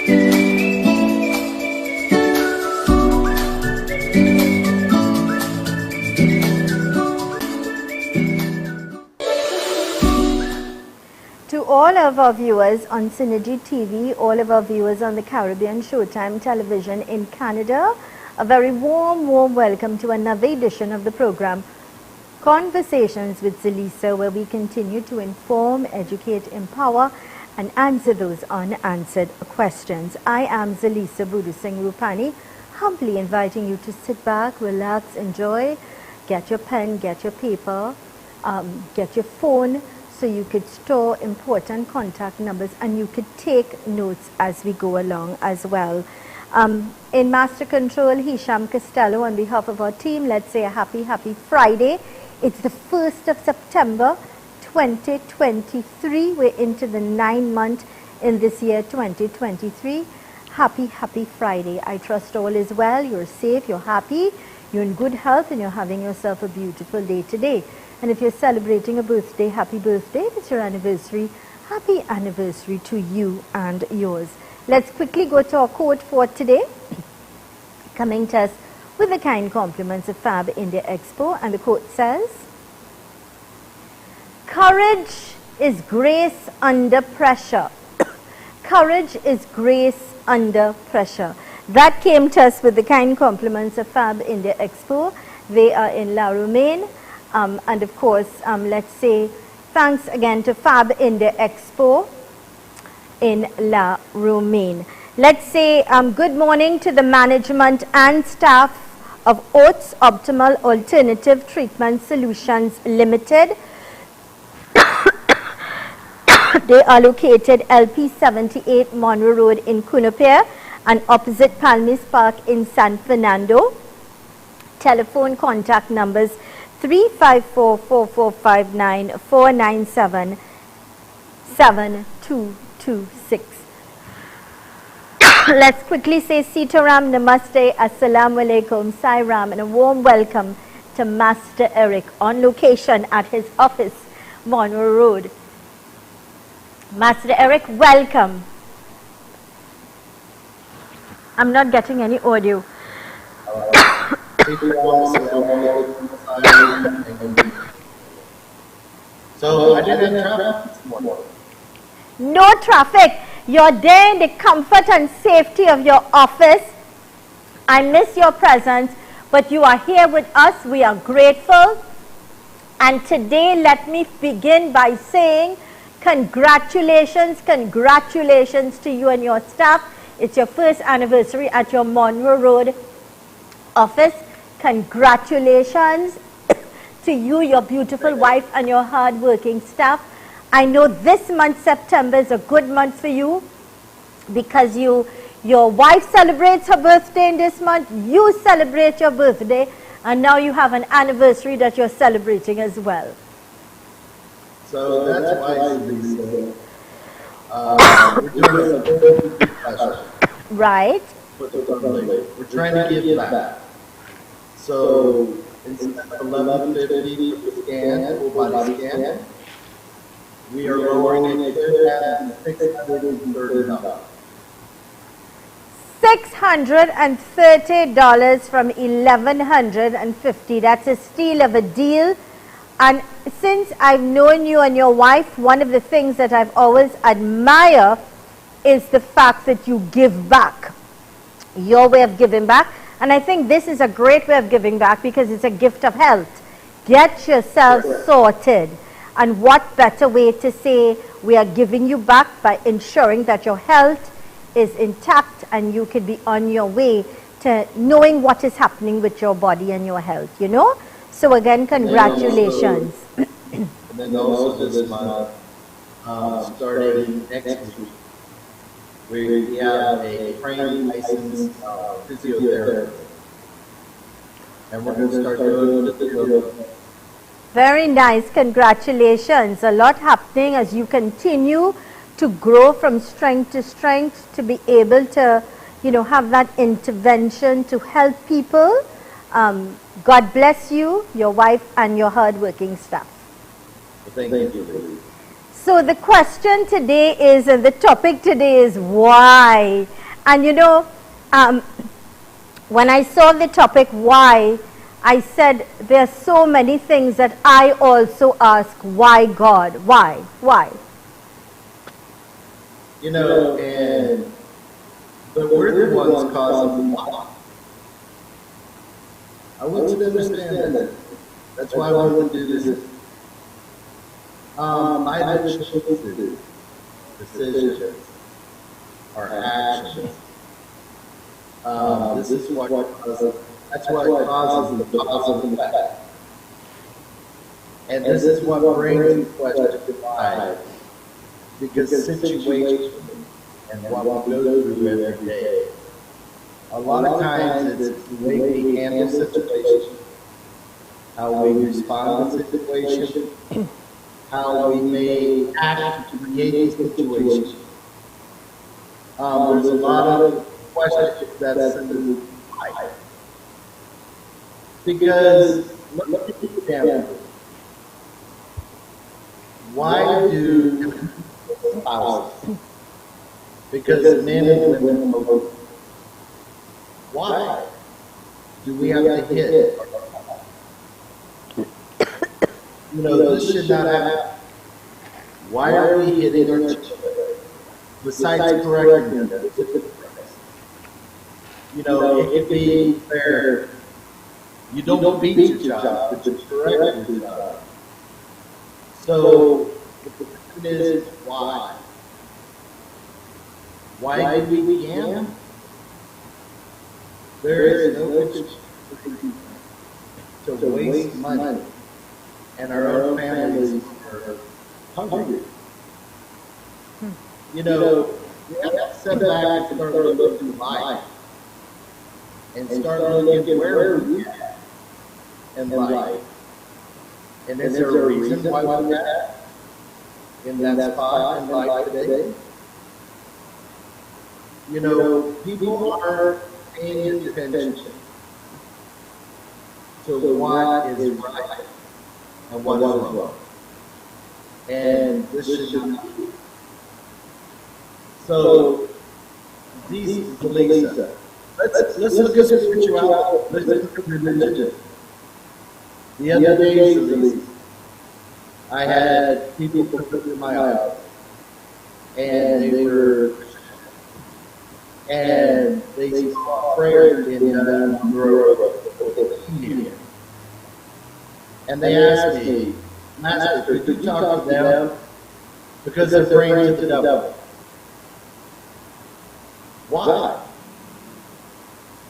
To all of our viewers on Synergy TV, all of our viewers on the Caribbean Showtime television in Canada, a very warm welcome to another edition of the program, Conversations with Zelisa, where we continue to inform, educate, empower, and answer those unanswered questions. I am Zelisa Budu Singh Rupani, humbly inviting you to sit back, relax, enjoy, get your pen, get your paper, get your phone, so you could store important contact numbers and you could take notes as we go along as well. In Master Control, Hisham Costello, on behalf of our team, let's say a happy Friday. It's the 1st of September 2023. We're into the 9th month in this year 2023. Happy Friday. I trust all is well, you're safe, you're happy, you're in good health, and you're having yourself a beautiful day today. And if you're celebrating a birthday, happy birthday. If it's your anniversary, happy anniversary to you and yours. Let's quickly go to our quote for today, coming to us with the kind compliments of Fab India Expo. And the quote says, "Courage is grace under pressure." Courage is grace under pressure. That came to us with the kind compliments of Fab India Expo. They are in La Romaine. And of course, let's say thanks again to Fab India Expo in La Romaine. Let's say good morning to the management and staff of Oates Optimal Alternative Treatment Solutions Limited. They are located LP 78 Monroe Road in Cunupere and opposite Palmis Park in San Fernando. Telephone contact numbers 354-445-9-497-7226. Let's quickly say Sitaram, Namaste, Assalamu Alaikum, Sairam, and a warm welcome to Master Eric on location at his office, Monroe Road. Master Eric, welcome. I'm not getting any audio. So I didn't have traffic this morning. No traffic. You're there in the comfort and safety of your office. I miss your presence, but you are here with us. We are grateful. And today, let me begin by saying congratulations to you and your staff. It's your first anniversary at your Monroe Road office. Congratulations to you, your beautiful wife, and your hard-working staff. I know this month, September, is a good month for you because your wife celebrates her birthday in this month, you celebrate your birthday, and now you have an anniversary that you're celebrating as well. So that's why we're doing a special. Right. We're trying to give back. So instead of $11.50 for the scan, full body scan, we are lowering it to $630. $630 from $1,150. That's a steal of a deal. And since I've known you and your wife, one of the things that I've always admired is the fact that you give back. Your way of giving back. And I think this is a great way of giving back because it's a gift of health. Get yourself sorted. And what better way to say we are giving you back by ensuring that your health is intact and you can be on your way to knowing what is happening with your body and your health, you know? So again, congratulations. And then also this month, starting next week, we have a trained licensed physiotherapist. And we're going to start doing the yoga. Very nice. Congratulations. A lot happening as you continue to grow from strength to be able to, you know, have that intervention to help people. God bless you, your wife, and your hard-working staff. Well, thank you. So the question today is, and the topic today is why. And you know, when I saw the topic why, I said there are so many things that I also ask, why God? Why? Why? You know, and but we're the ones causing the why. I want you to understand that. That's why I wanted to do this. Either choices, decisions, or actions. This is what causes. That's what causes the cause and effect. And this is what brings the question why. Because situation and what we go through every day. A lot of times it's the way we handle situations, how we respond to situation, how we may act to create the situation. There's a lot of questions that's in the life. Because, look at the example. Why do spouses? Because men and women are both. Why do we have to hit? You know, this should not happen. Why are we hitting our children? Besides correcting them, you know, it could be fair. You don't beat your child, but you correct your child. So the question is why? Why do we begin? There is no excuse to waste money, and our own families are hungry. You know, we have to step back and start looking at life and start looking at where we're at in life. And is there a reason why we're at in that spot in life today? You know, people are paying attention to what is right and what is wrong. And this should not be. So, Zelisa, let's look at spirituality. Let's look at religion. The other day, Zelisa, I had people come to my office, and they saw prayer in here. And they asked me, Master, could you talk to them? Because they're praying to the devil. Why?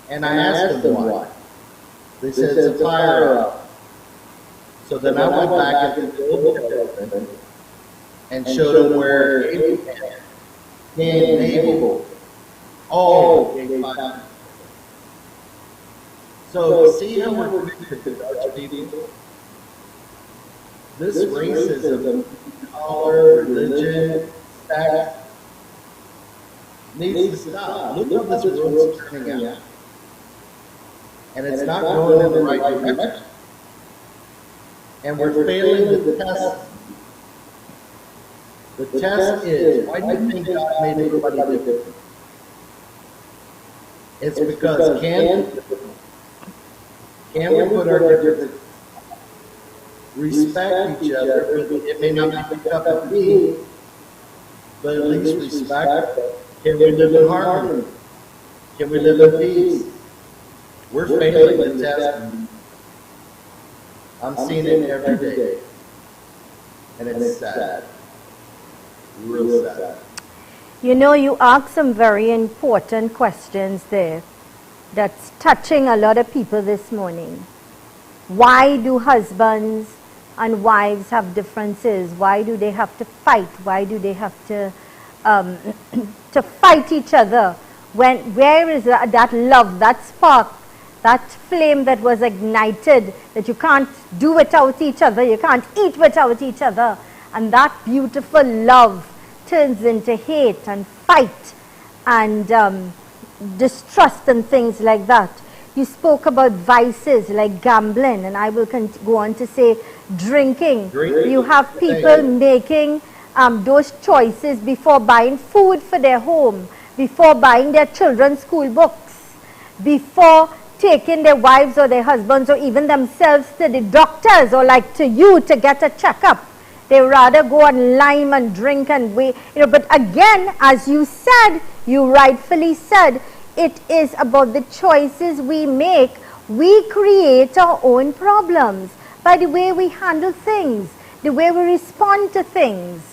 And I asked them why. They said it's a fire up. So then I went back into the Old Testament and showed them where Abraham, Cain, and Abel all gave fire. So see how we're connected to Dutch people? This racism, color, religion, sex, needs to stop. Look how this world's turning out. And it's not going in the right direction. And we're failing the test. The test is, why do you think God made everybody different? It's because can we put our differences, respect each other? It may not be a cup of tea, but at least respect. Can we live in harmony? Can we live in peace? We're failing the test. I'm seeing it every day. And it's sad. Real sad. You know, you asked some very important questions there that's touching a lot of people this morning. Why do husbands and wives have differences? Why do they have to fight? Why do they have to to fight each other? Where is that love, that spark, that flame that was ignited, that you can't do without each other, you can't eat without each other, and that beautiful love turns into hate and fight and distrust and things like that. You spoke about vices like gambling, and I will go on to say drinking. You have people making those choices before buying food for their home, before buying their children's school books, before taking their wives or their husbands or even themselves to the doctors or like to you to get a checkup. They rather go on lime and drink and wait. But again, as you said, you rightfully said, it is about the choices we make. We create our own problems by the way we handle things, the way we respond to things,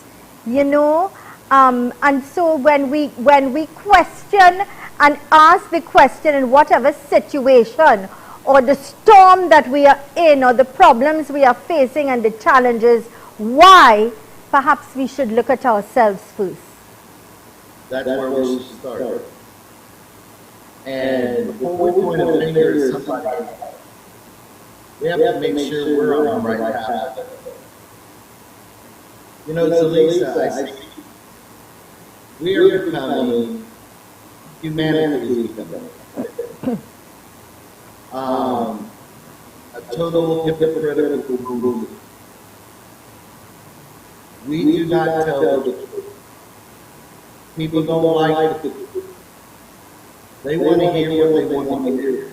and so when we question and ask the question in whatever situation or the storm that we are in or the problems we are facing and the challenges, why, perhaps we should look at ourselves first. That's where we should start. And before we point a finger at somebody, we have to make sure we're on the right path. Zelisa, I see we are becoming, humanity is becoming a total hypocritical group. We do not tell the truth. People don't like the truth. They want to hear what they want to hear.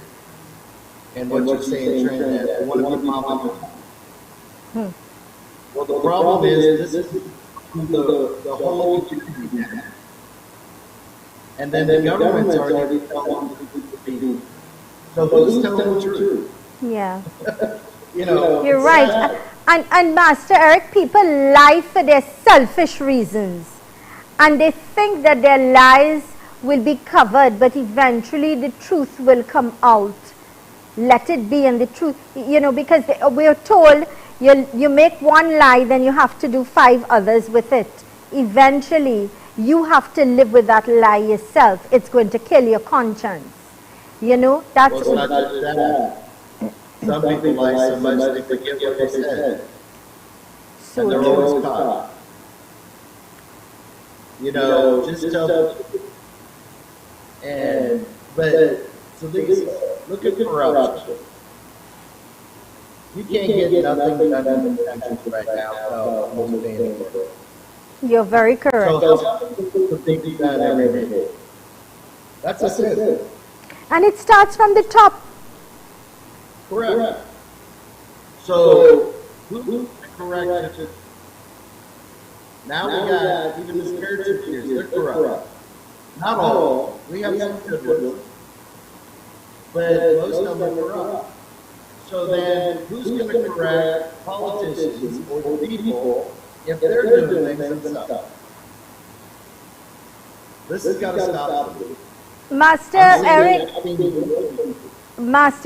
And what you're saying, Trinidad, they want to be popular. Well, the problem is, this is the whole community now. And then the government's already telling people. So who's telling the truth? Yeah. You're right. And Master Eric, people lie for their selfish reasons. And they think that their lies will be covered, but eventually the truth will come out. Let it be, and the truth, because we're told you make one lie, then you have to do 5 others with it. Eventually, you have to live with that lie yourself. It's going to kill your conscience. That's well, it's not just that. Some people lie so much they forget what they said. So and they're always caught. Just tell them. So look at corruption. You can't get nothing done in the country right now without almost paying for it. You're very correct. So things done every day. That's it. And it starts from the top. Correct. So who's correct? Now we got even the spiritual leaders, they're corrupt. Not all. We have some good ones. But most of them are corrupt. So then who's going to correct politicians or the people if they're doing things themselves? This has got to stop. Master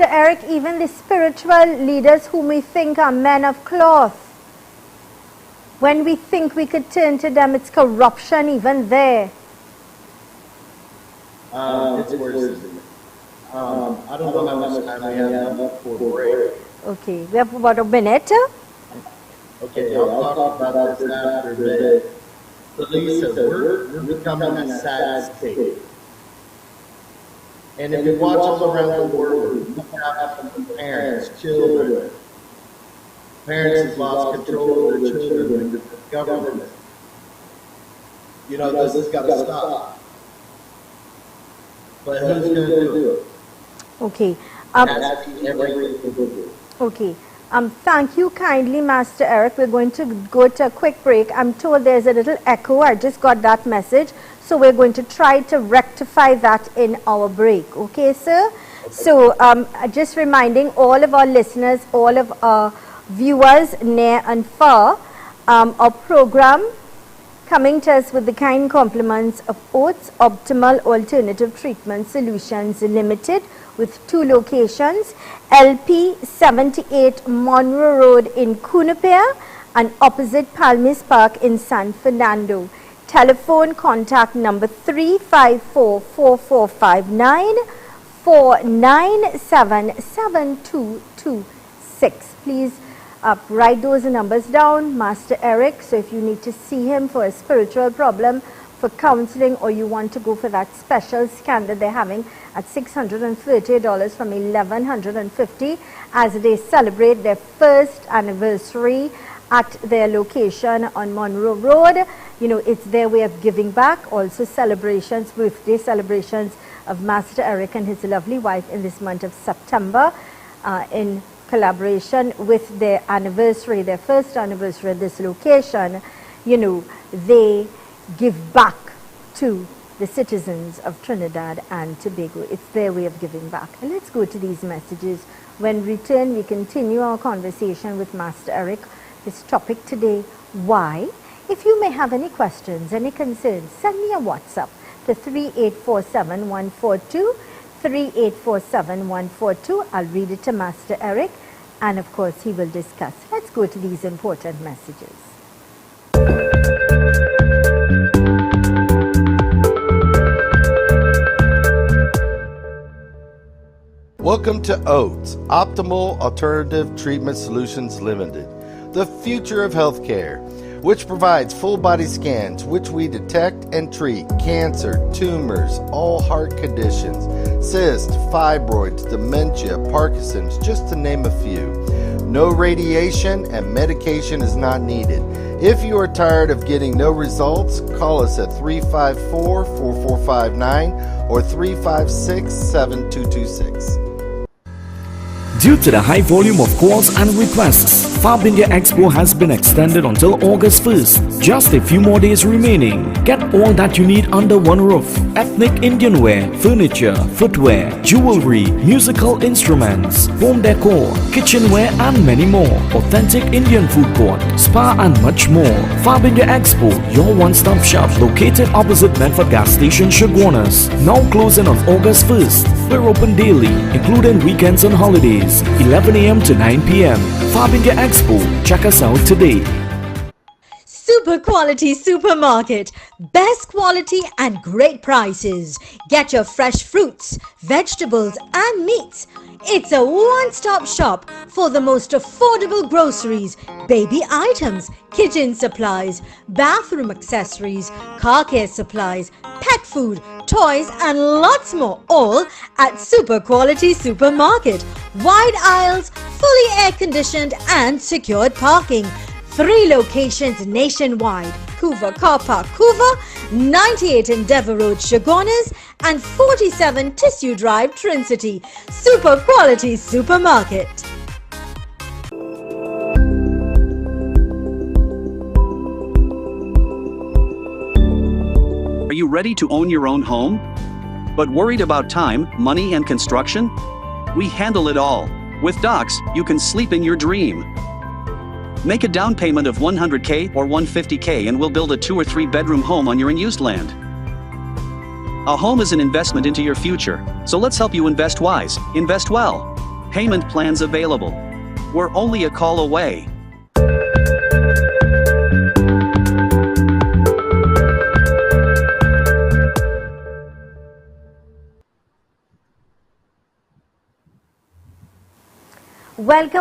Eric, even the spiritual leaders whom we think are men of cloth, when we think we could turn to them, it's corruption even there. It's worse. I don't know how much time we have for break. Okay, we have about a minute. Okay, I'll talk about this after, but Zelisa, we're becoming a sad state. And if you watch all around the world, what's happening to parents, children, parents have lost control of their children because of the government. This has got to stop. But who's going to do it? Okay. Okay. Thank you kindly, Master Eric. We're going to go to a quick break. I'm told there's a little echo. I just got that message. So we're going to try to rectify that in our break. Okay, sir? So just reminding all of our listeners, all of our viewers near and far, our program coming to us with the kind compliments of Oates Optimal Alternative Treatment Solutions Limited, with 2 locations, LP 78 Monroe Road in Cunupia and opposite Palmis Park in San Fernando. Telephone contact number 354-4459 497-7226. Please write those numbers down, Master Eric. So if you need to see him for a spiritual problem, for counseling, or you want to go for that special scan that they're having at $630 from $1,150 as they celebrate their 1st anniversary at their location on Monroe Road, it's their way of giving back. Also celebrations, birthday celebrations of Master Eric and his lovely wife in this month of September, in collaboration with their anniversary, their first anniversary at this location. They give back to the citizens of Trinidad and Tobago. It's their way of giving back. And let's go to these messages. When we return, we continue our conversation with Master Eric. His topic today, why? If you may have any questions, any concerns, send me a WhatsApp to 3847142, 3847142. I'll read it to Master Eric, and of course he will discuss. Let's go to these important messages. Welcome to OATS, Optimal Alternative Treatment Solutions Limited, the future of healthcare, which provides full body scans, which we detect and treat cancer, tumors, all heart conditions, cysts, fibroids, dementia, Parkinson's, just to name a few. No radiation and medication is not needed. If you are tired of getting no results, call us at 354-4459 or 356-7226. Due to the high volume of calls and requests, Fab India Expo has been extended until August 1st. Just a few more days remaining. Get all that you need under one roof. Ethnic Indian wear, furniture, footwear, jewelry, musical instruments, home decor, kitchenware and many more. Authentic Indian food court, spa and much more. Fab India Expo, your one-stop shop located opposite Medford Gas Station, Chaguanas. Now closing on August 1st. We're open daily, including weekends and holidays, 11 a.m. to 9 p.m. Fab India Expo. Check us out today. Super quality supermarket, best quality and great prices. Get your fresh fruits, vegetables and meats. It's a one-stop shop for the most affordable groceries, baby items, kitchen supplies, bathroom accessories, car care supplies, pet food, toys and lots more, all at Super Quality Supermarket. Wide aisles, fully air-conditioned and secured parking. 3 locations nationwide: Couva Car Park, Couva, 98 Endeavour Road, Chaguanas, and 47 Tissue Drive, Trincity. Super Quality Supermarket. Are you ready to own your own home? But worried about time, money, and construction? We handle it all. With Docs, you can sleep in your dream. Make a down payment of $100K or $150K and we'll build a 2 or 3 bedroom home on your unused land. A home is an investment into your future, so let's help you invest wise, invest well. Payment plans available. We're only a call away.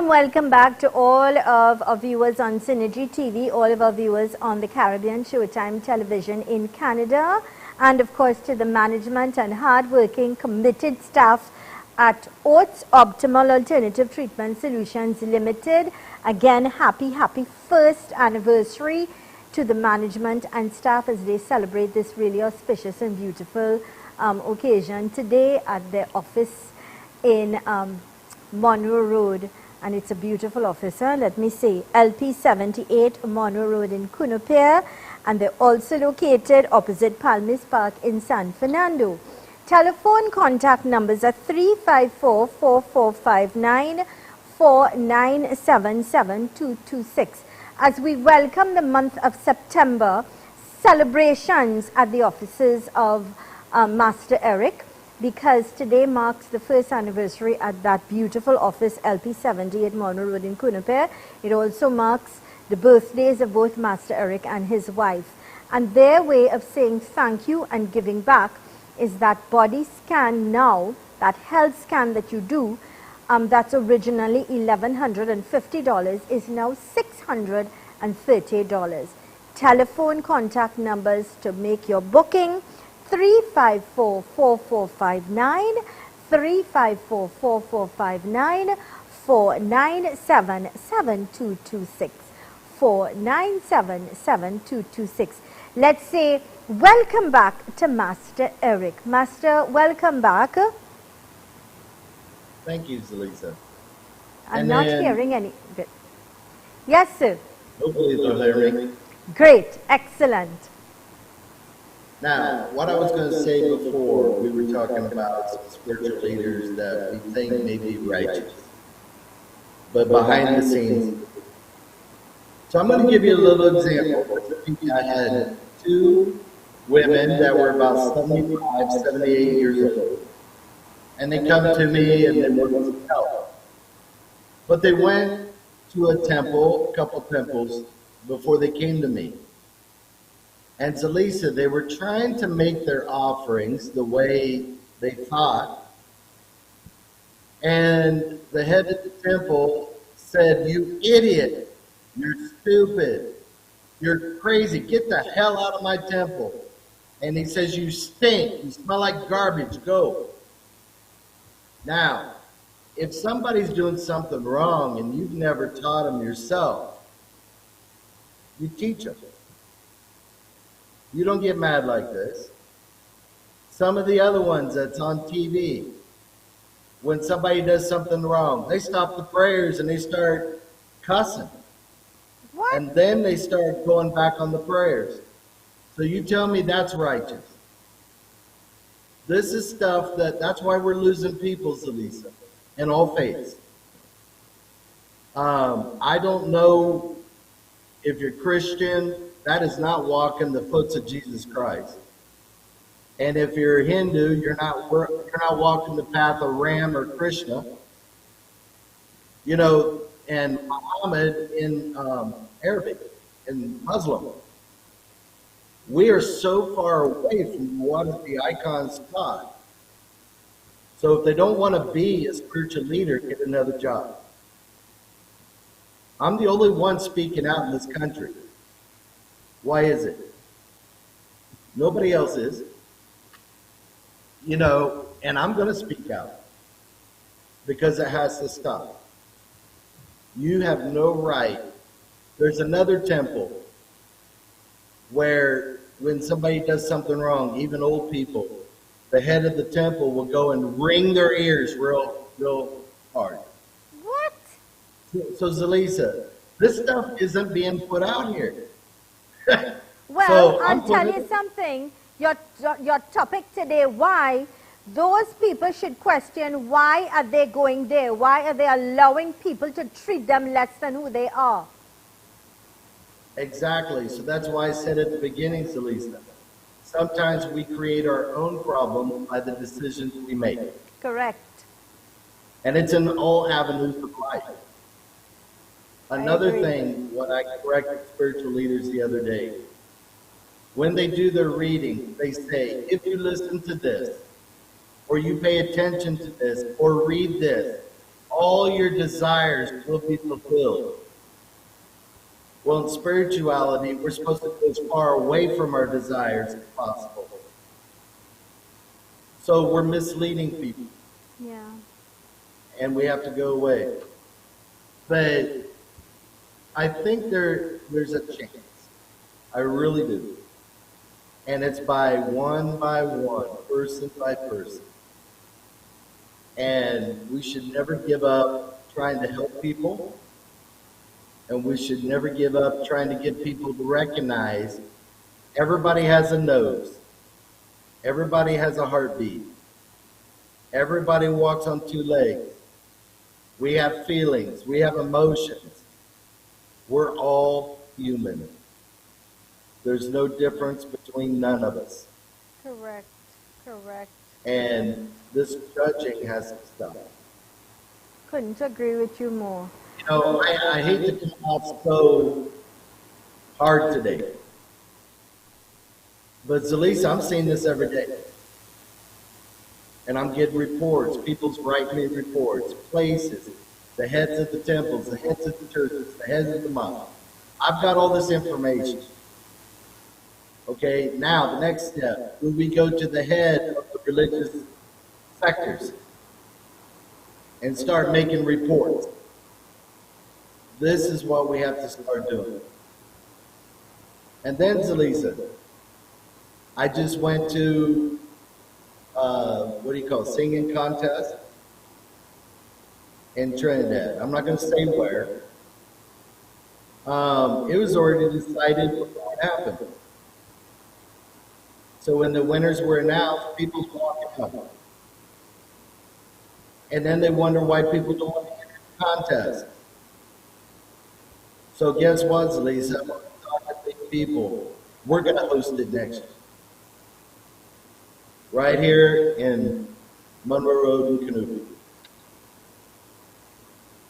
Welcome back to all of our viewers on Synergy TV, all of our viewers on the Caribbean Showtime television in Canada, and of course to the management and hard-working, committed staff at OATS Optimal Alternative Treatment Solutions Limited. Again, happy first anniversary to the management and staff as they celebrate this really auspicious and beautiful occasion today at their office in Monroe Road, and it's a beautiful office, let me say, LP 78 Monroe Road in Cunupere, and they're also located opposite Palmis Park in San Fernando. Telephone contact numbers are 354-4459, 4977226. As we welcome the month of September, celebrations at the offices of Master Eric, because today marks the first anniversary at that beautiful office, LP 78 Monroe Road in Cunupere. It also marks the birthdays of both Master Eric and his wife. And their way of saying thank you and giving back is that body scan now, that health scan that you do, that's originally $1,150, is now $630. Telephone contact numbers to make your booking: 354-4459, 354-4459, 497-7226, 497-7226. let's say welcome back to Master Eric. Master, welcome back. Thank you, Zelisa. I'm And not then- hearing any. Yes, sir. Hopefully they'll hear me. Great. Excellent. Now, what I was going to say before, we were talking about some spiritual leaders that we think may be righteous, but behind the scenes. So I'm going to give you a little example. I had two women that were about 75, 78 years old, and they come to me and they wanted some help. But they went to a temple, a couple temples, before they came to me. And Zelisa, they were trying to make their offerings the way they thought. And the head of the temple said, "You idiot, you're stupid, you're crazy, get the hell out of my temple." And he says, "You stink, you smell like garbage, go." Now, if somebody's doing something wrong and you've never taught them yourself, you teach them. You don't get mad like this. Some of the other ones that's on TV, when somebody does something wrong, they stop the prayers and they start cussing. What? And then they start going back on the prayers. So you tell me that's righteous. This is stuff that's why we're losing people, Zelisa, in all faiths. I don't know if you're Christian, that is not walking the footsteps of Jesus Christ. And if you're a Hindu, you're not walking the path of Ram or Krishna. You know, and Muhammad in Arabic, in Muslim. We are so far away from what the icons taught. So if they don't want to be a spiritual leader, get another job. I'm the only one speaking out in this country. Why is it? Nobody else is. You know, and I'm going to speak out because it has to stop. You have no right. There's another temple where when somebody does something wrong, even old people, the head of the temple will go and wring their ears real hard. What? So Zelisa, this stuff isn't being put out here. Well, So, I'll I'm tell putting- you something. Your topic today, why those people should question why are they going there? Why are they allowing people to treat them less than who they are? Exactly. So that's why I said at the beginning, Zelisa, sometimes we create our own problem by the decisions we make. Correct. And it's in all avenues of life. Another agree. thing, what I corrected spiritual leaders the other day, when they do their reading, they say, if you listen to this, or you pay attention to this, or read this, all your desires will be fulfilled. Well, in spirituality, we're supposed to go as far away from our desires as possible. So we're misleading people, Yeah. and we have to go away. But I think there's a chance. I really do. And it's by one, person by person. And we should never give up trying to help people. And we should never give up trying to get people to recognize everybody has a nose. Everybody has a heartbeat. Everybody walks on two legs. We have feelings. We have emotions. We're all human. There's no difference between none of us. Correct. Correct. And this judging has to stop. Couldn't agree with you more. You know, I hate to come out so hard today. But Zelisa, I'm seeing this every day. And I'm getting reports. People's writing me reports. Places. The heads of the temples. The heads of the churches. The heads of the mosques. I've got all this information. Okay, now the next step. When we go to the head of the religious sectors and start making reports. This is what we have to start doing. And then, Zelisa, I just went to, what do you call it, singing contest in Trinidad. I'm not going to say where. It was already decided before it happened. So when the winners were announced, people walking up. And then they wonder why people don't want to enter the contest. So guess what, Zelisa? I'm talking to people. We're going to host it next year. Right here in Monroe Road in Canopy.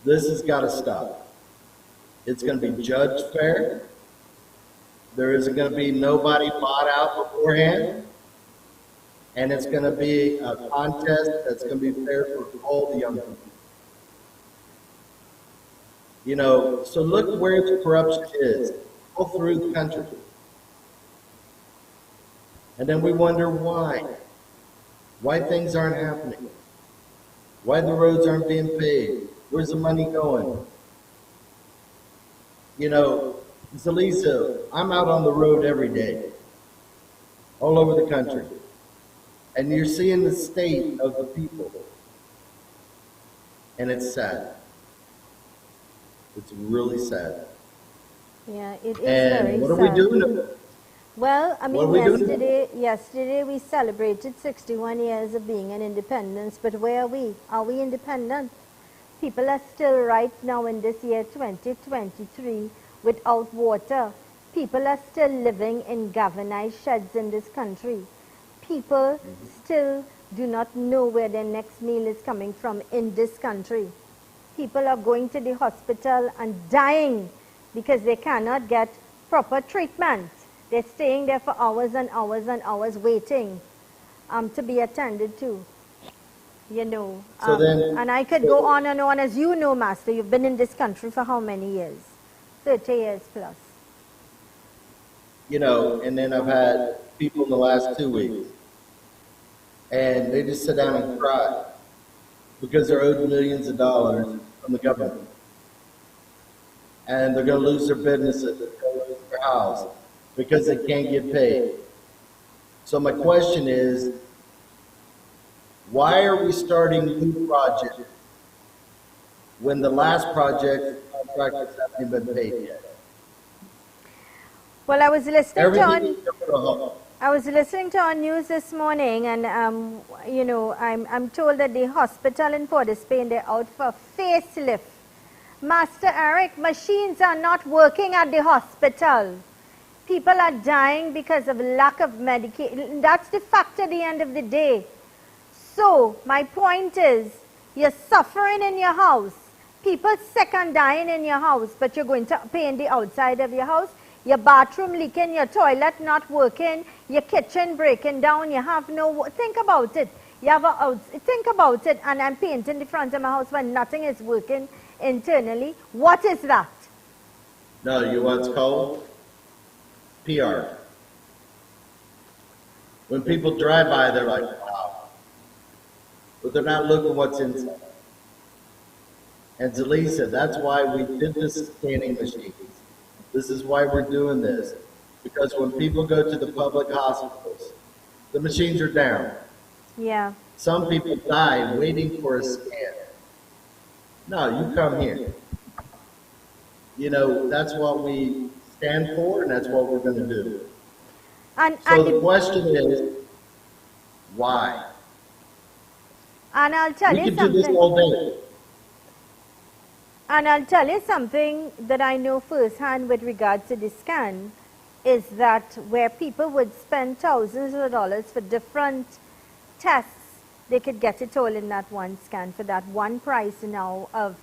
This has got to stop. It's going to be judged fair. There isn't going to be nobody bought out beforehand. And it's going to be a contest that's going to be fair for all the young people. You know, so look where the corruption is, all through the country. And then we wonder why things aren't happening, why the roads aren't being paved, where's the money going? You know, Zelisa, I'm out on the road every day, all over the country. And you're seeing the state of the people. And it's sad. It's really sad. Yeah, it is And very what are sad. we doing about it? Well, I What are mean, we doing? yesterday we celebrated 61 years of being an independence, but where are we? Are we independent? People are still right now in this year 2023 without water. People are still living in galvanized sheds in this country. People still do not know where their next meal is coming from in this country. People are going to the hospital and dying because they cannot get proper treatment. They're staying there for hours and hours and hours waiting to be attended to. You know, So then- and I could go on and on. As you know, Master, you've been in this country for how many years? 30 years plus. You know, and then I've had people in the last 2 weeks, and they just sit down and cry because they're owed millions of dollars from the government. And they're going to lose their businesses, they're going to lose their house because they can't get paid. So my question is, why are we starting new projects when the last project contractors haven't been paid yet? Well, I was listening to Everything is going to halt. I was listening to our news this morning, and you know, I'm told that the hospital in Port of Spain, they're out for facelift. Master Eric, machines are not working at the hospital. People are dying because of lack of medication. That's the fact at the end of the day. So my point is, you're suffering in your house. People sick and dying in your house, but you're going to paint the outside of your house. Your bathroom leaking, your toilet not working, your kitchen breaking down, you have no, think about it. You have think about it, and I'm painting the front of my house when nothing is working internally. What is that? No, you know what's called? PR. When people drive by, they're like, wow. But they're not looking what's inside. And Zelisa, that's why we did this scanning machines. This is why we're doing this. Because when people go to the public hospitals, the machines are down. Yeah. Some people die waiting for a scan. No, you come here. You know, that's what we stand for, and that's what we're going to do. And, So the question is, why? and I'll tell We you could do this something. all day. And I'll tell you something that I know firsthand with regard to the scan, is that where people would spend thousands of dollars for different tests, they could get it all in that one scan for that one price now of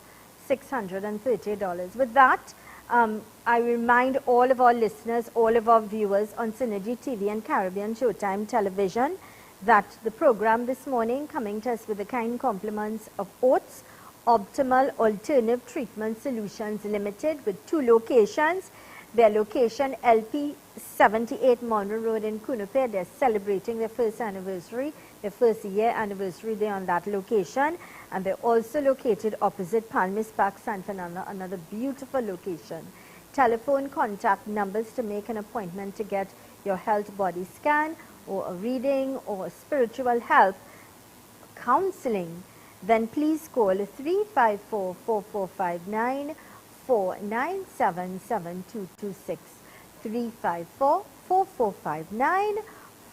$630. With that, I remind all of our listeners, all of our viewers on Synergy TV and Caribbean Showtime Television that the program this morning coming to us with the kind compliments of Oates Optimal Alternative Treatment Solutions Limited with 2 locations. Their location LP 78 Monroe Road in Kunupe. They're celebrating their first anniversary, their first year anniversary there on that location. And they're also located opposite Palmis Park, San Fernando, another beautiful location. Telephone contact numbers to make an appointment to get your health body scan or a reading or spiritual help, counseling, then please call 354-4459 497-7226, 354-4459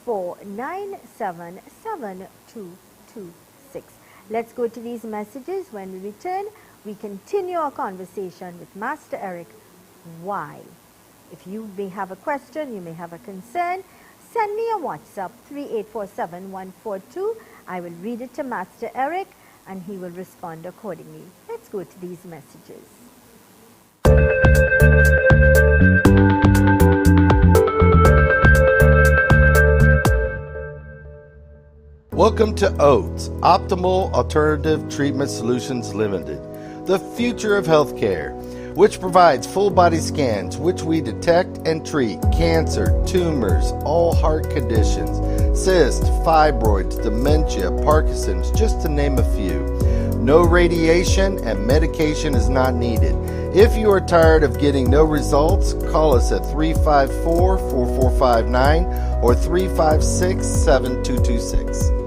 497-7226. Let's go to these messages. When we return, we continue our conversation with Master Eric. Why? If you may have a question, you may have a concern, send me a WhatsApp 3847142. I will read it to Master Eric and he will respond accordingly. Let's go to these messages. Welcome to OATS, Optimal Alternative Treatment Solutions Limited, the future of healthcare, which provides full body scans which we detect and treat cancer, tumors, all heart conditions, cysts, fibroids, dementia, Parkinson's, just to name a few. No radiation and medication is not needed. If you are tired of getting no results, call us at 354-4459 or 356-7226.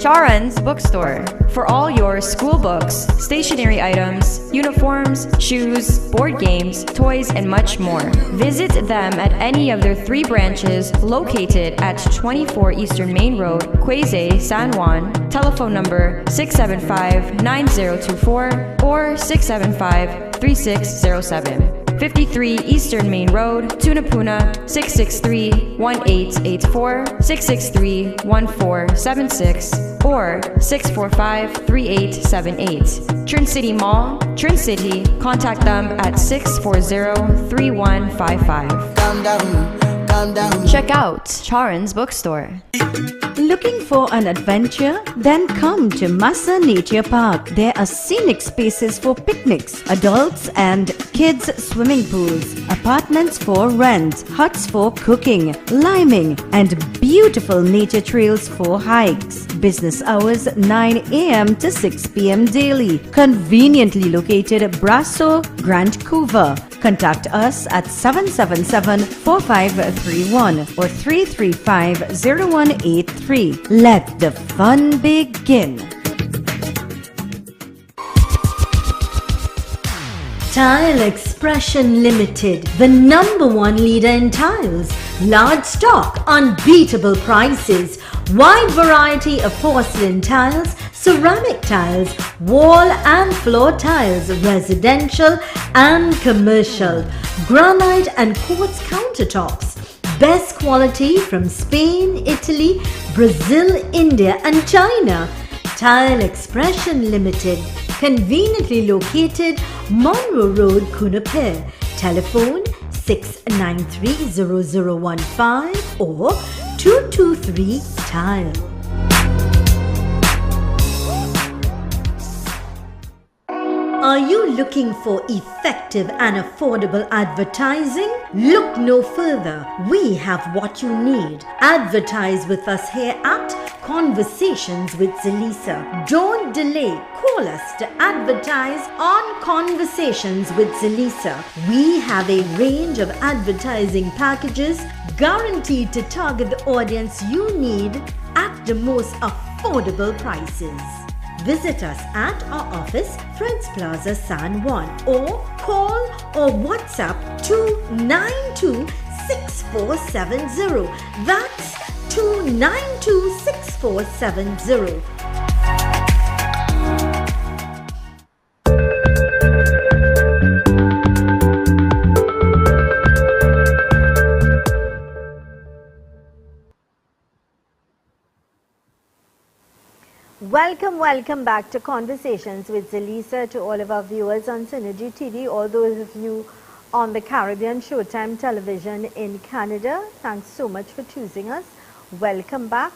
Charan's Bookstore for all your school books, stationery items, uniforms, shoes, board games, toys, and much more. Visit them at any of their 3 branches located at 24 Eastern Main Road, Quezay, San Juan. Telephone number 675-9024 or 675-3607. 53 Eastern Main Road, Tunapuna, 663-1884, 663-1476, or 645-3878. Trin City Mall, Trin City. Contact them at 640-3155. Calm down. Check out Charan's Bookstore. Looking for an adventure? Then come to Massa Nature Park. There are scenic spaces for picnics, adults and kids swimming pools, apartments for rent, huts for cooking, liming, and beautiful nature trails for hikes. Business hours 9 a.m. to 6 p.m. daily. Conveniently located at Brasso, Grand Couva. Contact us at 777-4531 or 335-0183. Let the fun begin. Tile Expression Limited, the #1 leader in tiles. Large stock, unbeatable prices, wide variety of porcelain tiles, ceramic tiles, wall and floor tiles, residential and commercial, granite and quartz countertops. Best quality from Spain, Italy, Brazil, India and China. Tile Expression Limited, conveniently located Monroe Road, Kunapir. Telephone 693-0015 or 223-TILE. Are you looking for effective and affordable advertising? Look no further. We have what you need. Advertise with us here at Conversations with Zelisa. Don't delay. Call us to advertise on Conversations with Zelisa. We have a range of advertising packages guaranteed to target the audience you need at the most affordable prices. Visit us at our office, Friends Plaza, San Juan, or call or WhatsApp 292-6470. That's 292-6470. Welcome back to Conversations with Zelisa, to all of our viewers on Synergy TV, all those of you on the Caribbean Showtime television in Canada. Thanks so much for choosing us. Welcome back.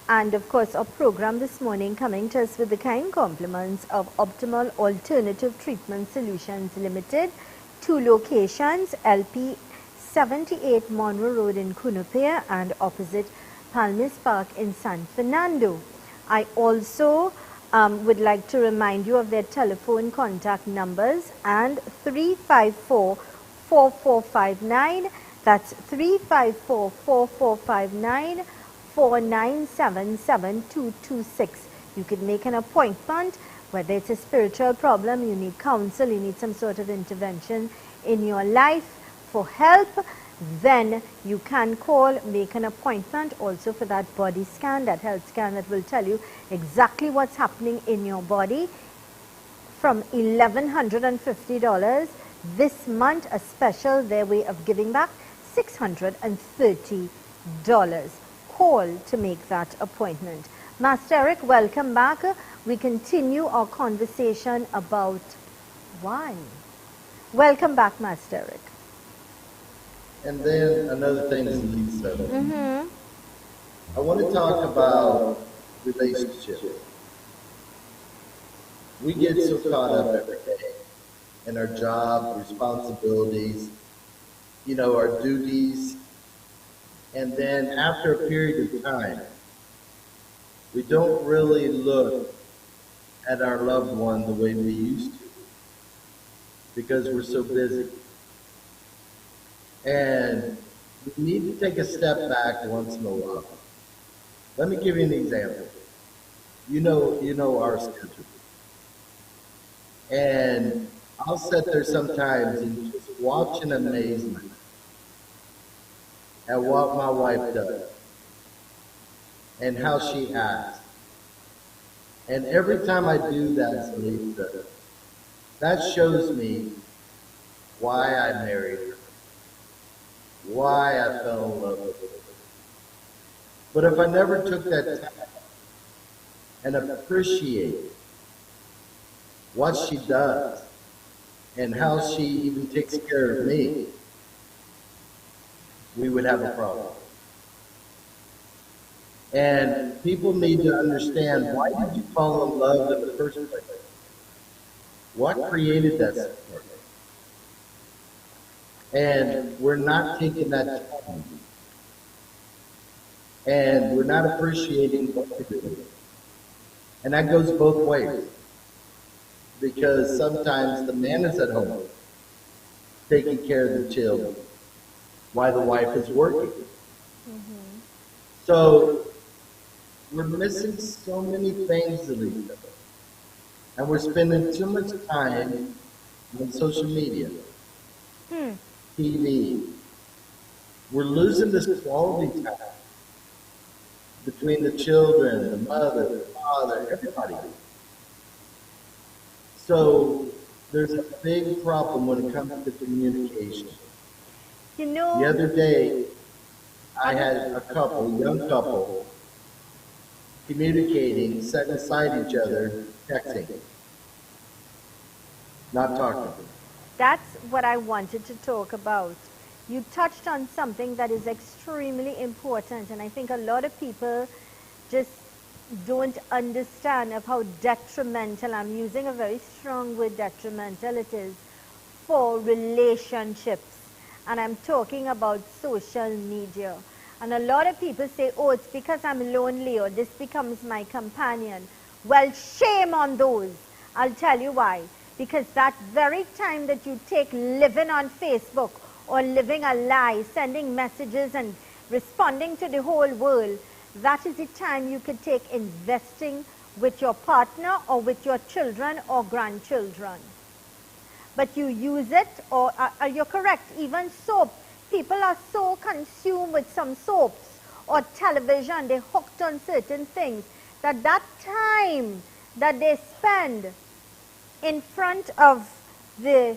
And of course, our program this morning coming to us with the kind compliments of Optimal Alternative Treatment Solutions Limited. 2 locations, LP 78 Monroe Road in Kunapir and opposite Palmis Park in San Fernando. I also would like to remind you of their telephone contact numbers and 354-4459. That's 354-4459 4977226. You could make an appointment, whether it's a spiritual problem, you need counsel, you need some sort of intervention in your life for help, then you can call, make an appointment also for that body scan, that health scan that will tell you exactly what's happening in your body. From $1,150 this month, a special, their way of giving back, $630. Call to make that appointment. Master Eric, welcome back. We continue our conversation about wine. Welcome back, Master Eric. And then another thing, Zelisa. I want to talk about relationships. We get so caught up every day in our job, responsibilities, you know, our duties. And then after a period of time, we don't really look at our loved one the way we used to because we're so busy. And we need to take a step back once in a while. Let me give you an example. You know our schedule. And I'll sit there sometimes and just watch in amazement at what my wife does and how she acts. And every time I do that, Zelisa, that shows me why I married her, why I fell in love with her. But if I never took that time and appreciate what she does and how she even takes care of me, we would have a problem. And people need to understand, why did you fall in love in the first place? What created that support? And we're not taking that time. And we're not appreciating what we're doing. And that goes both ways. Because sometimes the man is at home taking care of the children while the wife is working. So we're missing so many things, Zelisa. And we're spending too much time on social media, TV. We're losing this quality time between the children, the mother, the father, everybody. So there's a big problem when it comes to communication. You know, The other day, I had a young couple, communicating, sitting beside each other, texting, not talking. that's what I wanted to talk about. You touched on something that is extremely important, and I think a lot of people just don't understand of how detrimental, I'm using a very strong word, detrimental it is, for relationships. And I'm talking about social media. And a lot of people say, oh, it's because I'm lonely, or this becomes my companion. Well, shame on those. I'll tell you why. Because that very time that you take living on Facebook, or living a lie, sending messages and responding to the whole world, that is the time you could take investing with your partner or with your children or grandchildren. But you use it, or you're correct, even soap. People are so consumed with some soaps or television, they're hooked on certain things, that time that they spend in front of the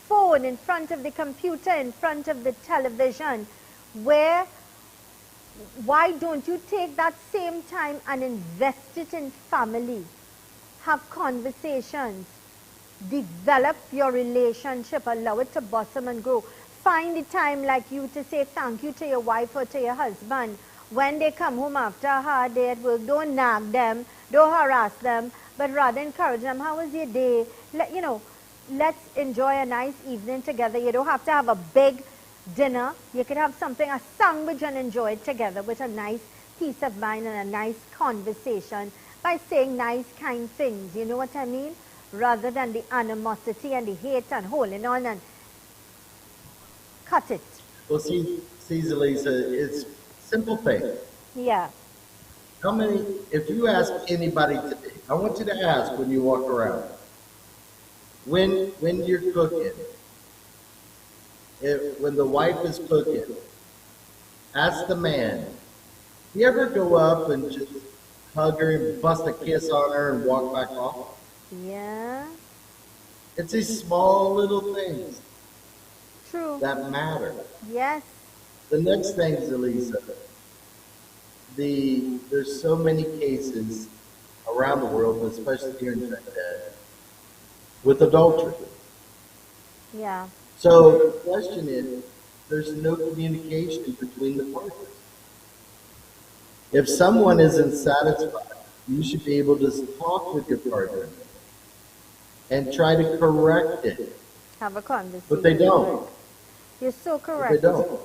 phone, in front of the computer, in front of the television, why don't you take that same time and invest it in family? Have conversations. Develop your relationship. Allow it to blossom and grow. Find the time like you to say thank you to your wife or to your husband. When they come home after a hard day at work, don't nag them, don't harass them, but rather encourage them. How was your day? Let's enjoy a nice evening together. You don't have to have a big dinner. You can have something, a sandwich, and enjoy it together with a nice peace of mind and a nice conversation by saying nice, kind things. You know what I mean? Rather than the animosity and the hate and holding on and cut it. Well, see, Zelisa, it's simple thing. Yeah. How many, if you ask anybody today, I want you to ask when you walk around, when you're cooking, when the wife is cooking, ask the man, you ever go up and just hug her and bust a kiss on her and walk back off? Yeah. It's these small little things True. that matter. Yes. The next thing, Zelisa, there's so many cases around the world, especially here in Trinidad, with adultery. Yeah. So the question is, there's no communication between the parties. If someone isn't satisfied, you should be able to talk with your partner and try to correct it. Have a conversation. But they don't. You're so But correct. they don't.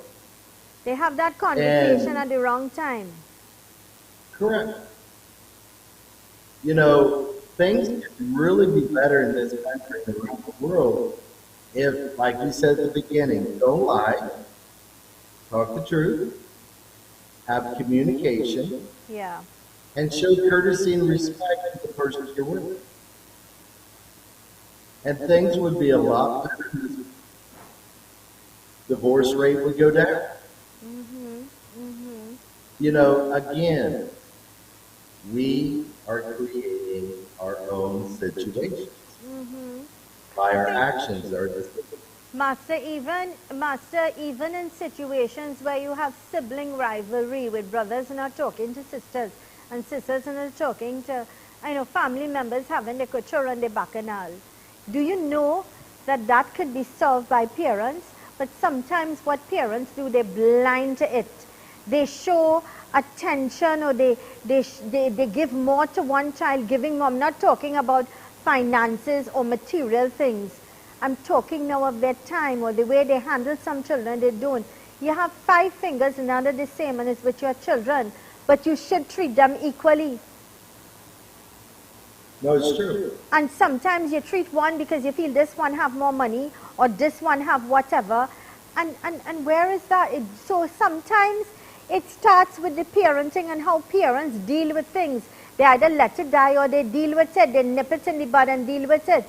They have that conversation And- at the wrong time. Correct. You know, things could really be better in this country and around the world if, like you said at the beginning, don't lie, talk the truth, have communication, Yeah. and show courtesy and respect to the person you're with. And things would be a lot better. Divorce rate would go down. You know, again, we are creating our own situations by our actions, our decisions. Master, even in situations where you have sibling rivalry with brothers not talking to sisters and sisters not talking to, family members having their culture and their bacchanal. Do you know that that could be solved by parents? But sometimes what parents do, they're blind to it. They show attention, or they give more to one child, giving more. I'm not talking about finances or material things. I'm talking now of their time or the way they handle some children. They don't. You have 5 fingers, none are the same, and it's with your children. But you should treat them equally. No, it's true. And sometimes you treat one because you feel this one have more money or this one have whatever. And where is that? So sometimes it starts with the parenting and how parents deal with things. They either let it die or they deal with it. They nip it in the bud and deal with it.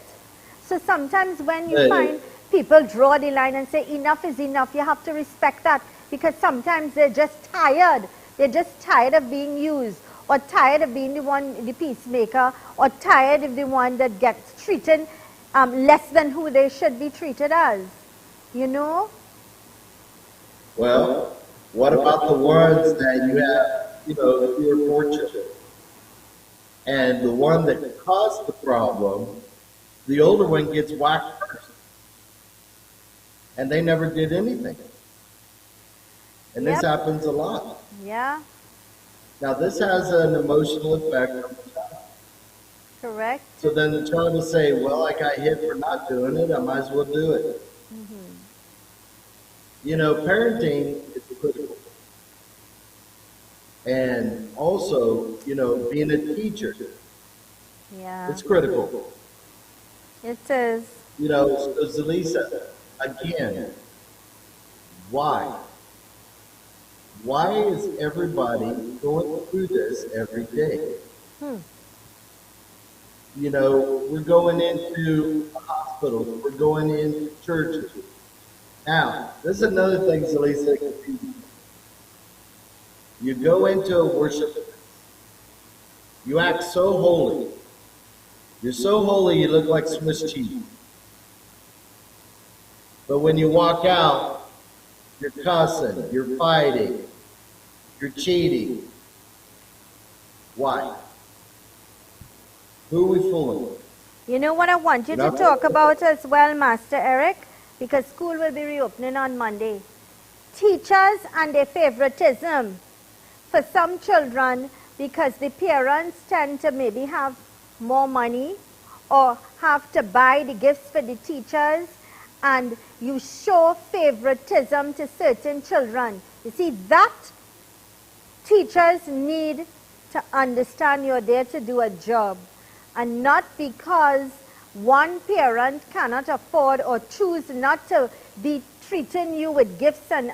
So sometimes when you find people draw the line and say enough is enough, you have to respect that, because sometimes they're just tired. They're just tired of being used, or tired of being the peacemaker, or tired of the one that gets treated less than who they should be treated as. You know? Well, what about the ones that you have, if you're fortunate, and the one that caused the problem, the older one gets whacked first, and they never did anything. And this happens a lot. Yeah. Now, this has an emotional effect on the child. Correct. So then the child will say, well, I got hit for not doing it, I might as well do it. Parenting is critical. And also, being a teacher, Yeah. it's critical. It is. So Zelisa, again, why? Why is everybody going through this every day? We're going into hospitals, we're going into churches. Now, this is another thing, Zelisa. You go into a worship, you act so holy. You're so holy, you look like Swiss cheese. But when you walk out, you're cussing, you're fighting, you're cheating. Why? Who are we fooling? You know what I want you to talk about as well, Master Eric? Because school will be reopening on Monday. Teachers and their favoritism. For some children, because the parents tend to maybe have more money or have to buy the gifts for the teachers, and you show favoritism to certain children. You see, that teachers need to understand you're there to do a job, and not because one parent cannot afford or choose not to be treating you with gifts and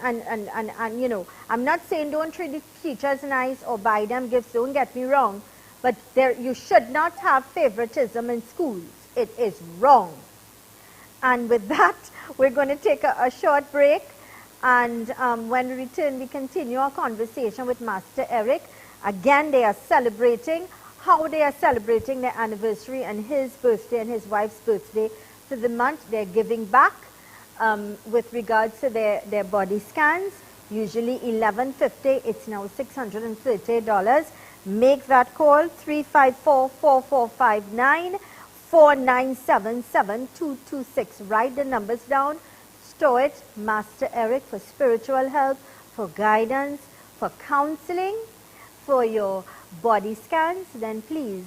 you know, I'm not saying don't treat the teachers nice or buy them gifts, don't get me wrong, but you should not have favoritism in schools. It is wrong. And with that, we're going to take a short break, and when we return, we continue our conversation with Master Eric. Again, they are celebrating how they are celebrating their anniversary and his birthday and his wife's birthday for the month. They're giving back with regards to their body scans, usually $11.50. It's now $630. Make that call, 354-4459, 497-7226. Write the numbers down, store it. Master Eric for spiritual help, for guidance, for counseling, for your body scans. Then please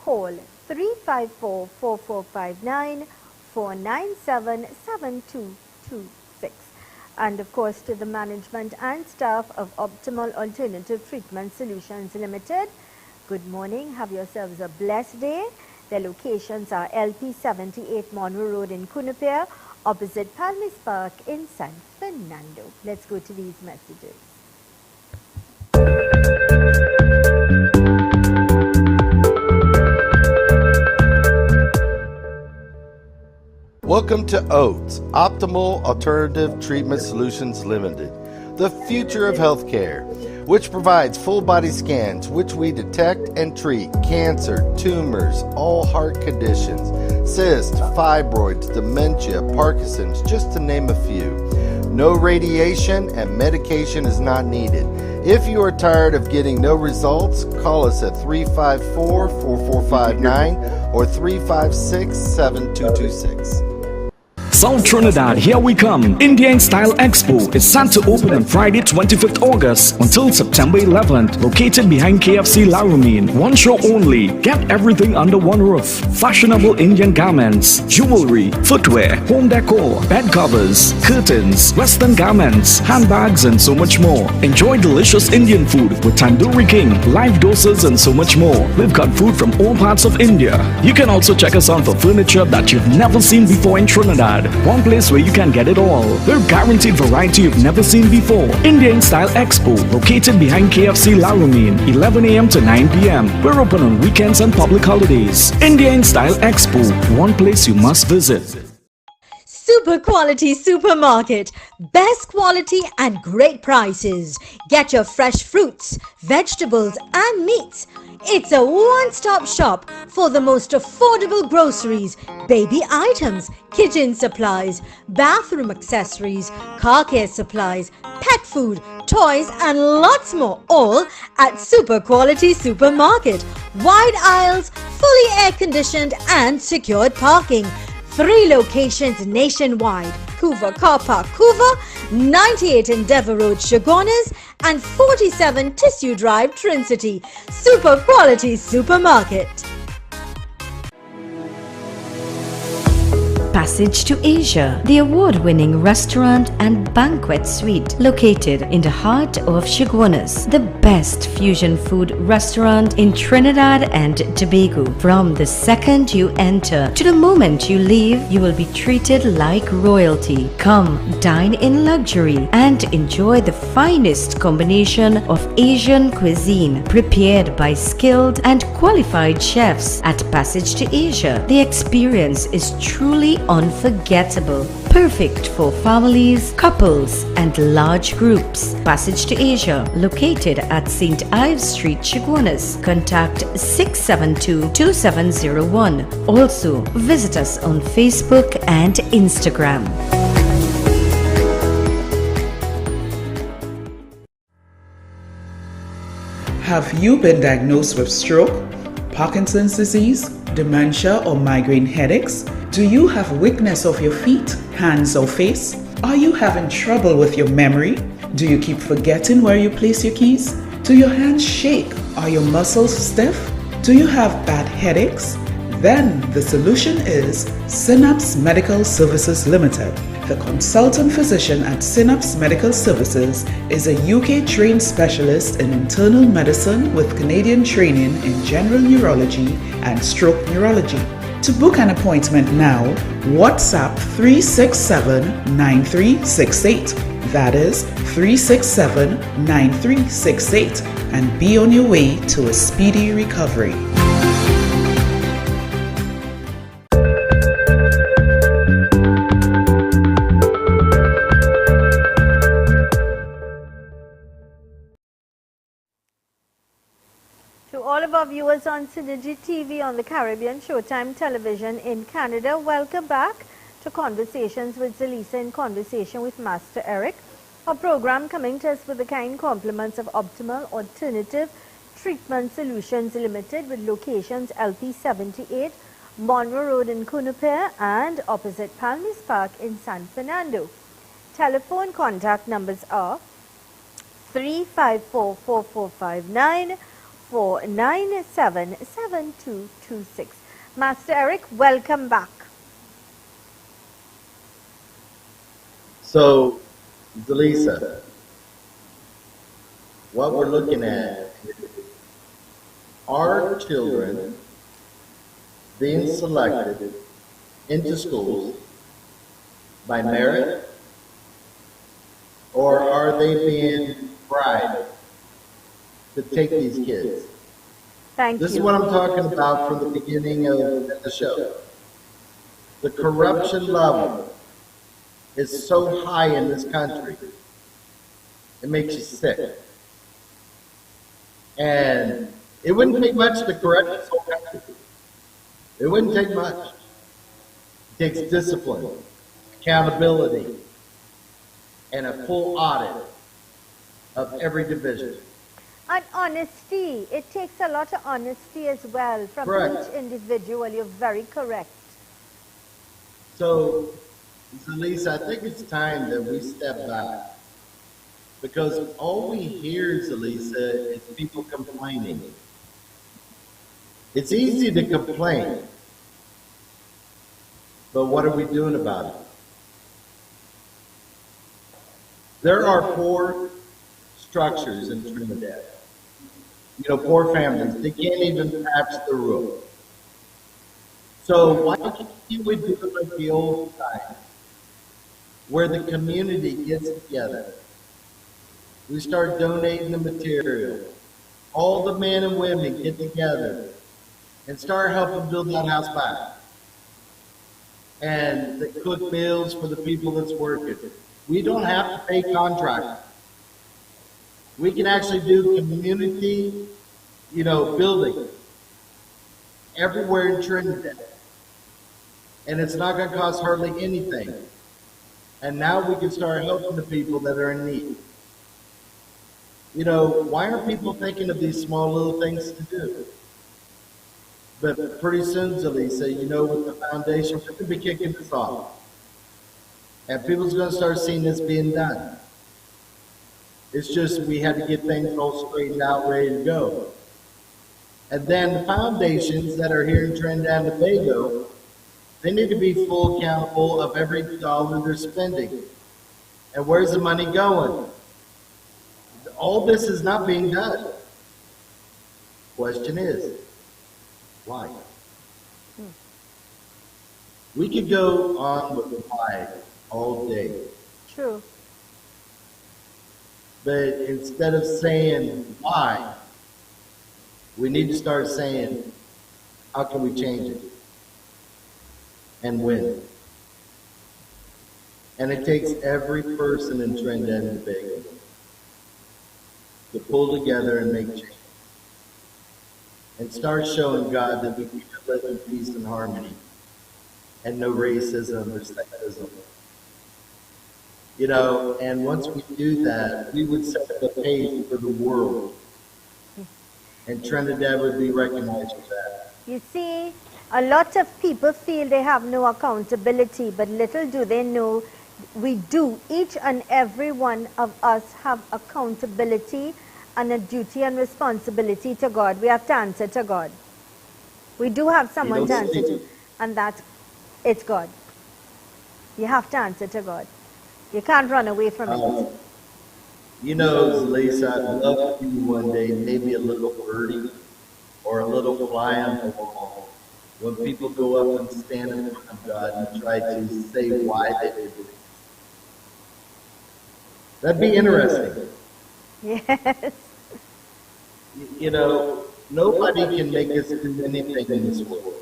call 354-4459, 497-7226. And of course, to the management and staff of Optimal Alternative Treatment Solutions Limited, good morning. Have yourselves a blessed day. Their locations are LP 78 Monroe Road in Cunupia, opposite Palmis Park in San Fernando. Let's go to these messages. Welcome to OATS, Optimal Alternative Treatment Solutions Limited, the future of healthcare, which provides full body scans, which we detect and treat cancer, tumors, all heart conditions, cysts, fibroids, dementia, Parkinson's, just to name a few. No radiation and medication is not needed. If you are tired of getting no results, call us at 354-4459 or 356-7226. South Trinidad, here we come. Indian Style Expo is set to open on Friday 25th August until September 11th. Located behind KFC Laramine. One show only. Get everything under one roof. Fashionable Indian garments, jewelry, footwear, home decor, bed covers, curtains, western garments, handbags, and so much more. Enjoy delicious Indian food with Tandoori King, live dosas, and so much more. We've got food from all parts of India. You can also check us out for furniture that you've never seen before in Trinidad. One place where you can get it all. We're guaranteed variety you've never seen before. Indian Style Expo, located behind KFC Laramine, 11 a.m. to 9 p.m. We're open on weekends and public holidays. Indian Style Expo, one place you must visit. Super quality supermarket. Best quality and great prices. Get your fresh fruits, vegetables and meats. It's a one-stop shop for the most affordable groceries, baby items, kitchen supplies, bathroom accessories, car care supplies, pet food, toys and lots more, all at Super Quality Supermarket. Wide aisles, fully air-conditioned and secured parking. 3 locations nationwide: Couva Car Park, Couva, 98 Endeavour Road, Chaguanas, and 47 Tissue Drive, Trincity. Super Quality Supermarket. Passage to Asia, the award-winning restaurant and banquet suite located in the heart of Chaguanas, the best fusion food restaurant in Trinidad and Tobago. From the second you enter to the moment you leave, you will be treated like royalty. Come, dine in luxury and enjoy the finest combination of Asian cuisine prepared by skilled and qualified chefs at Passage to Asia. The experience is truly unforgettable, perfect for families, couples, and large groups. Passage to Asia, located at St. Ives Street, Chaguanas. Contact 672-2701. Also, visit us on Facebook and Instagram. Have you been diagnosed with stroke, Parkinson's disease, dementia, or migraine headaches? Do you have weakness of your feet, hands, or face? Are you having trouble with your memory? Do you keep forgetting where you place your keys? Do your hands shake? Are your muscles stiff? Do you have bad headaches? Then the solution is Synapse Medical Services Limited. The consultant physician at Synapse Medical Services is a UK-trained specialist in internal medicine with Canadian training in general neurology and stroke neurology. To book an appointment now, WhatsApp 367-9368. That is 367-9368, and be on your way to a speedy recovery. To all of our viewers on Synergy TV on the Caribbean Showtime Television in Canada, welcome back to Conversations with Zelisa in Conversation with Master Eric, a program coming to us with the kind compliments of Optimal Alternative Treatment Solutions Limited, with locations LP 78, Monroe Road in Cunupere and opposite Palmis Park in San Fernando. Telephone contact numbers are 354-4459, 497-7226. Master Eric, welcome back. So, Zelisa, what we're looking at are children being selected into schools by merit, or are they being bribed to take these kids? Thank This you. is what I'm talking about from the beginning of the show. The corruption level is so high in this country, it makes you sick. And it wouldn't take much to correct this whole country. It wouldn't take much. It takes discipline, accountability, and a full audit of every division. And honesty. It takes a lot of honesty as well from Correct. each individual. You're very correct. So, Zelisa, I think it's time that we step back. Because all we hear, Zelisa, is people complaining. It's easy to complain. But what are we doing about it? There are 4 structures in Trinidad. You know, 4 families. They can't even patch the roof. So why can't we do it like the old times, where the community gets together? We start donating the material. All the men and women get together and start helping build that house back. And they cook meals for the people that's working. We don't have to pay contractors. We can actually do community, building everywhere in Trinidad. And it's not going to cost hardly anything. And now we can start helping the people that are in need. Why aren't people thinking of these small little things to do? But pretty soon, Zelisa, with the foundation, we're going to be kicking this off. And people's going to start seeing this being done. It's just we had to get things all straightened out, ready to go. And then the foundations that are here in Trinidad and Tobago, they need to be full accountable of every dollar they're spending. And where's the money going? All this is not being done. Question is, why? We could go on with why all day. True. But instead of saying why, we need to start saying, how can we change it? And when? And it takes every person in Trinidad and Tobago to pull together and make change. And start showing God that we can live in peace and harmony and no racism or sexism. And once we do that, we would set the pace for the world. And Trinidad would be recognized for that. You see, a lot of people feel they have no accountability, but little do they know we do. Each and every one of us have accountability and a duty and responsibility to God. We have to answer to God. We do have someone to answer to, and it's God. You have to answer to God. You can't run away from it. Zelisa, I'd love for you one day, maybe a little birdie or a little fly on the wall, when people go up and stand in front of God and try to say why they did it. That'd be interesting. Yes. You know, nobody can make us do anything in this world.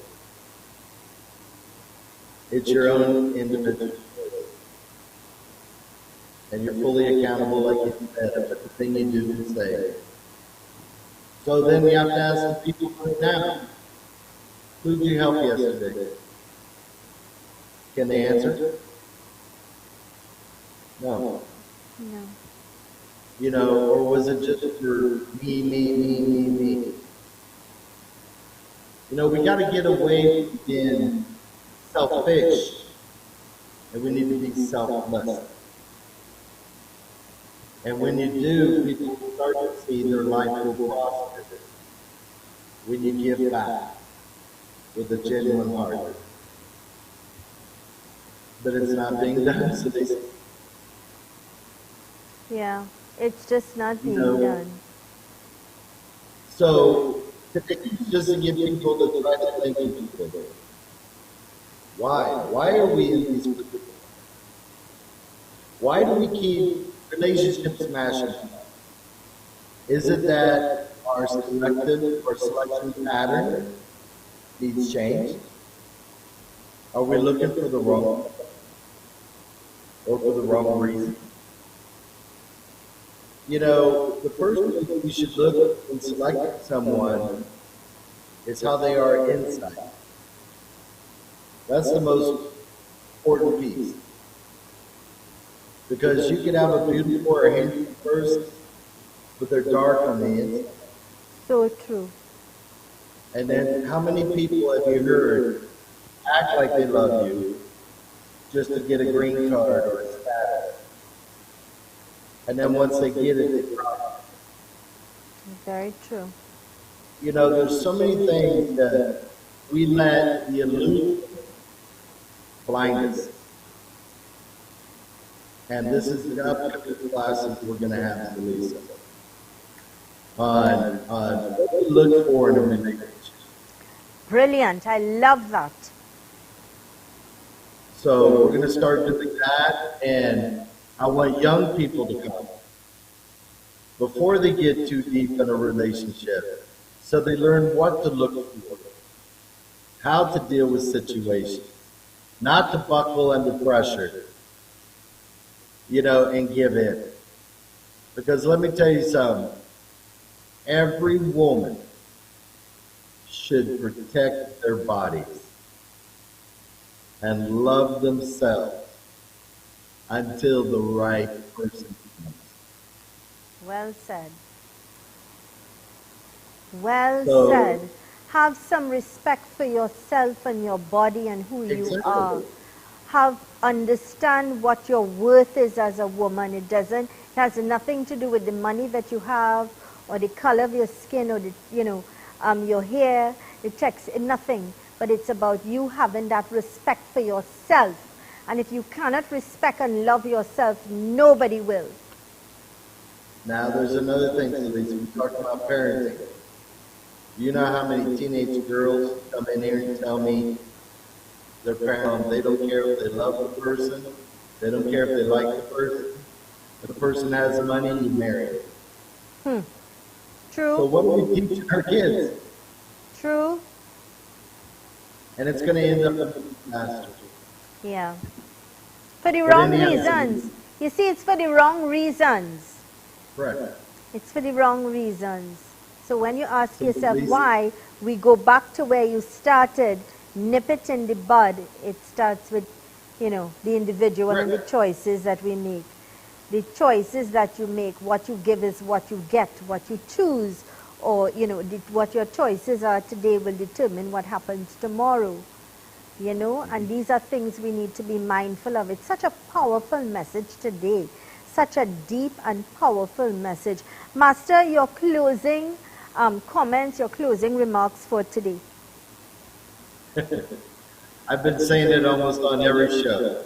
It's your own individual choice. And you're fully accountable, like you said, for the thing you do and say. So then you have to ask the people right now, who did you help yesterday? Can they answer? No. No. You know, or was it just for me? You know, we got to get away from being selfish, and we need to be selfless. And when you do, people will start to see their life will prosper when you give back with a genuine heart. But it's not being done, so they say, Yeah. It's just not being know, done. So, just to get people to try to think of it. Why? Why are we in these predicaments? Why do we keep relationships smashing? Is it that our selective or selection pattern needs change? Are we looking for the wrong or for the wrong reason? You know, the first thing we should look in selecting someone is how they are inside. That's the most important piece. Because you can have a beautiful or handsome person, but they're dark on the inside. So true. And then how many people have you heard act like they love you just to get a green card or a status? And then once they get it, they cry. Very true. You know, there's so many things that we let the illusion blind us. And this is the upcoming classes we're going to have, Zelisa, on what to look for in a relationship. Brilliant. I love that. So we're going to start doing that, and I want young people to come before they get too deep in a relationship, so they learn what to look for, how to deal with situations, not to buckle under pressure, you know, and give in. Because let me tell you something, every woman should protect their bodies and love themselves until the right person comes. Well said. Well So- said. Have some respect for yourself and your body and who you Exactly. are. Understand what your worth is as a woman. It has nothing to do with the money that you have or the color of your skin or your hair. It checks nothing, but it's about you having that respect for yourself. And if you cannot respect and love yourself, nobody will. Now there's another thing, Zelisa. We talked about parenting. You know how many teenage girls come in here and tell me their parents, they don't care if they love the person, they don't care if they like the person. If the person has money, you marry it. True. So what are we teaching our kids? True. And it's going to end up in a disaster. Yeah. For the But wrong in the end- reasons. You see, it's for the wrong reasons. Correct. It's for the wrong reasons. So when you ask So yourself Lisa- why, we go back to where you started, nip it in the bud. It starts with, the individual and the Correct. choices that we make. The choices that you make, what you give is what you get, what you choose, or, what your choices are today will determine what happens tomorrow. And these are things we need to be mindful of. It's such a powerful message today, such a deep and powerful message. Master, your closing comments, your closing remarks for today. I've been saying it almost on every show.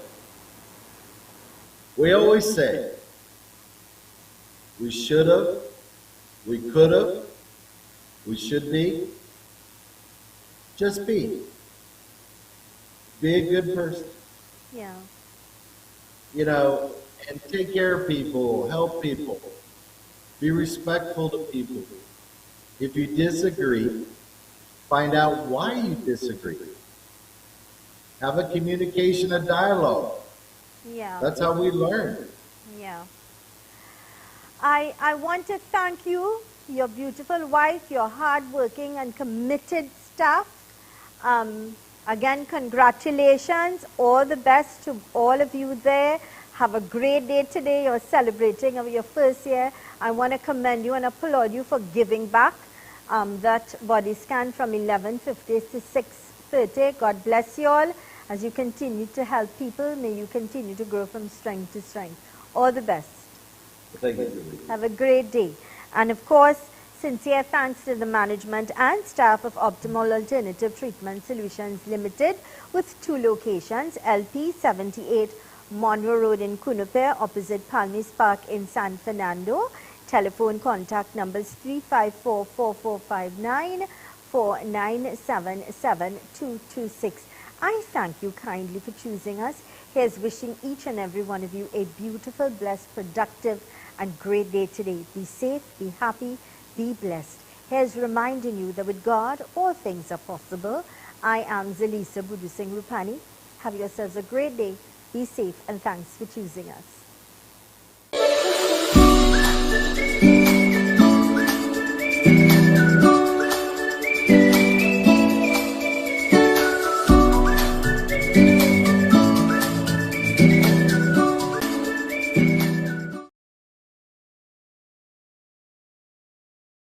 We always say, we should have, we could have, we should be. Just be. Be a good person, Yeah. you know, and take care of people, help people, be respectful to people. If you disagree, find out why you disagree. Have a communication, a dialogue. Yeah. That's how we learn. Yeah. I want to thank you, your beautiful wife, your hardworking and committed staff. Again, congratulations. All the best to all of you there. Have a great day today. You're celebrating of your first year. I want to commend you and applaud you for giving back that body scan from 11:50 to 6:30. God bless you all. As you continue to help people, may you continue to grow from strength to strength. All the best. Thank you. Have a great day. And of course, sincere thanks to the management and staff of Optimal Alternative Treatment Solutions Limited with 2 locations, LP 78 Monroe Road in Cunupare, opposite Palmis Park in San Fernando. Telephone contact numbers 354-4459, 497-7226. I thank you kindly for choosing us. Here's wishing each and every one of you a beautiful, blessed, productive, and great day today. Be safe, be happy, be blessed. Here's reminding you that with God, all things are possible. I am Zelisa Budu Singh Rupani. Have yourselves a great day. Be safe, and thanks for choosing us.